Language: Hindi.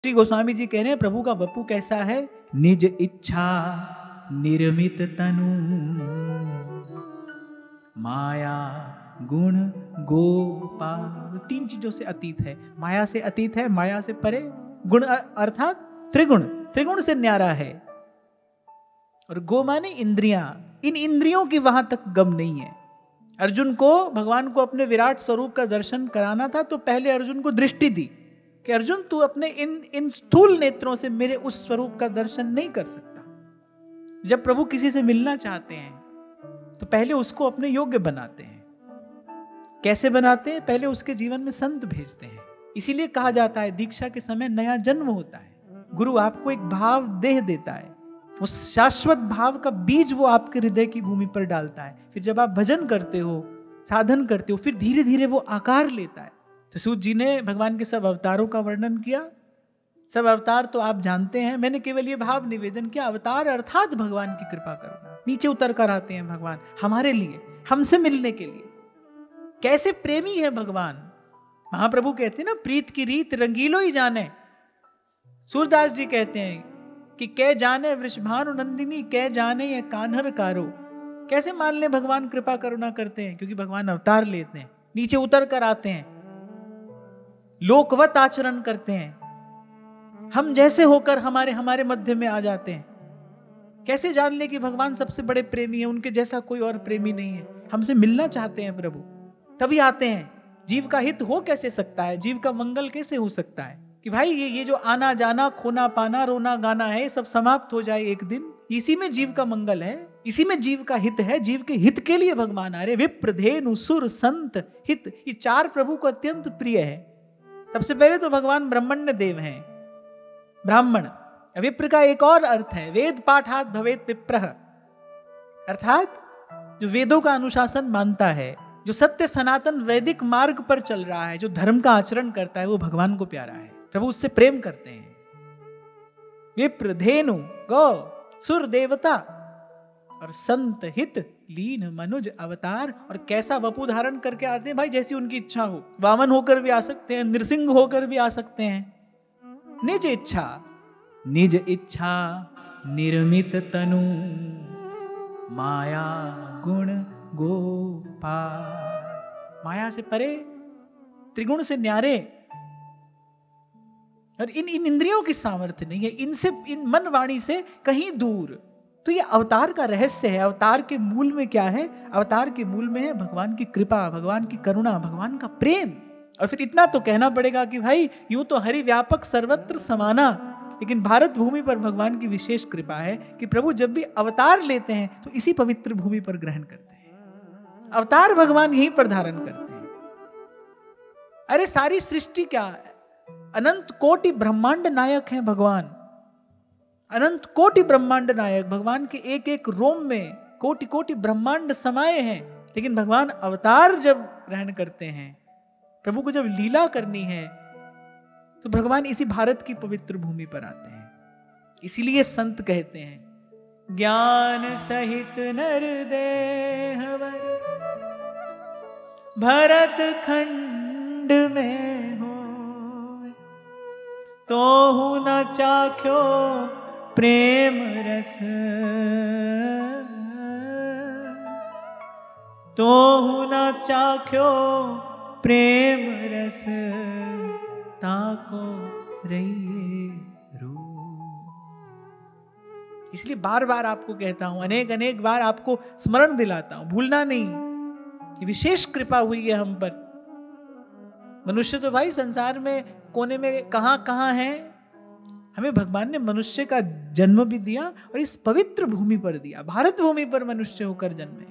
श्री गोस्वामी जी कह रहे हैं प्रभु का वपु कैसा है? निज इच्छा निर्मित तनु, माया गुण गोपाल। 3 चीजों से अतीत है। माया से अतीत है, माया से परे, गुण अर्थात त्रिगुण, त्रिगुण से न्यारा है। और गो माने इंद्रियां, इन इंद्रियों की वहां तक गम नहीं है। अर्जुन को भगवान को अपने विराट स्वरूप का दर्शन कराना था, तो पहले अर्जुन को दृष्टि दी कि अर्जुन तू अपने इन स्थूल नेत्रों से मेरे उस स्वरूप का दर्शन नहीं कर सकता। जब प्रभु किसी से मिलना चाहते हैं तो पहले उसको अपने योग्य बनाते हैं। कैसे बनाते हैं? पहले उसके जीवन में संत भेजते हैं। इसीलिए कहा जाता है दीक्षा के समय नया जन्म होता है। गुरु आपको एक भाव देह देता है, उस शाश्वत भाव का बीज वो आपके हृदय की भूमि पर डालता है। फिर जब आप भजन करते हो, साधन करते हो, फिर धीरे धीरे वो आकार लेता है। तो सूत जी ने भगवान के सब अवतारों का वर्णन किया। सब अवतार तो आप जानते हैं, मैंने केवल ये भाव निवेदन किया, अवतार अर्थात भगवान की कृपा करुणा। नीचे उतर कर आते हैं भगवान हमारे लिए, हमसे मिलने के लिए। कैसे प्रेमी है भगवान। महाप्रभु कहते हैं ना, प्रीत की रीत रंगीलो ही जाने। सूरदास जी कहते हैं कि कै जाने वृषभानु नंदिनी, कै जाने ये कान्हर कारो। कैसे मान ले भगवान कृपा करुणा करते हैं? क्योंकि भगवान अवतार लेते हैं, नीचे उतर कर आते हैं, लोकवत आचरण करते हैं, हम जैसे होकर हमारे मध्य में आ जाते हैं। कैसे जान ले कि भगवान सबसे बड़े प्रेमी है, उनके जैसा कोई और प्रेमी नहीं है। हमसे मिलना चाहते हैं प्रभु, तभी आते हैं। जीव का हित हो कैसे सकता है, जीव का मंगल कैसे हो सकता है कि भाई ये जो आना जाना, खोना पाना, रोना गाना है, सब समाप्त हो जाए एक दिन। इसी में जीव का मंगल है, इसी में जीव का हित है। जीव के हित के लिए भगवान आ रहे। विप्र धेनु सुर संत हित, ये 4 प्रभु को अत्यंत प्रिय है। सबसे पहले तो भगवान ब्रह्मण्य देव हैं, ब्राह्मण। विप्र का एक और अर्थ है, वेद पाठात भवेत विप्रः, अर्थात जो वेदों का अनुशासन मानता है, जो सत्य सनातन वैदिक मार्ग पर चल रहा है, जो धर्म का आचरण करता है, वो भगवान को प्यारा है। प्रभु उससे प्रेम करते हैं। विप्र धेनु गौ सुर देवता और संत हित लीन मनुज अवतार। और कैसा वपु धारण करके आते हैं भाई, जैसी उनकी इच्छा हो। वामन होकर भी आ सकते हैं, नृसिंह होकर भी आ सकते हैं। निज इच्छा, निज इच्छा निर्मित तनु, माया गुण गोपाल। माया से परे, त्रिगुण से न्यारे। और इन इंद्रियों की सामर्थ्य नहीं है, इनसे, इन मन वाणी से कहीं दूर। तो ये अवतार का रहस्य है। अवतार के मूल में क्या है? अवतार के मूल में है भगवान की कृपा, भगवान की करुणा, भगवान का प्रेम। और फिर इतना तो कहना पड़ेगा कि भाई यूं तो हरि व्यापक सर्वत्र समाना, लेकिन भारत भूमि पर भगवान की विशेष कृपा है कि प्रभु जब भी अवतार लेते हैं तो इसी पवित्र भूमि पर ग्रहण करते हैं। अवतार भगवान यहीं पर धारण करते हैं। अरे सारी सृष्टि क्या है, अनंत कोटि ब्रह्मांड नायक हैं भगवान। अनंत कोटि ब्रह्मांड नायक, भगवान के एक एक रोम में कोटि कोटि ब्रह्मांड समाये हैं। लेकिन भगवान अवतार जब ग्रहण करते हैं, प्रभु को जब लीला करनी है, तो भगवान इसी भारत की पवित्र भूमि पर आते हैं। इसीलिए संत कहते हैं, ज्ञान सहित नर देहवर भरत खंड में हो, तो हूं न चाख्यो प्रेम रस, तो हूं न चाख्यो प्रेम रस, ताको रहिए रू। इसलिए बार बार आपको कहता हूं, अनेक अनेक बार आपको स्मरण दिलाता हूं, भूलना नहीं कि विशेष कृपा हुई है हम पर। मनुष्य तो भाई संसार में कोने में कहां कहां है, हमें भगवान ने मनुष्य का जन्म भी दिया और इस पवित्र भूमि पर दिया। भारत भूमि पर मनुष्य होकर जन्मे।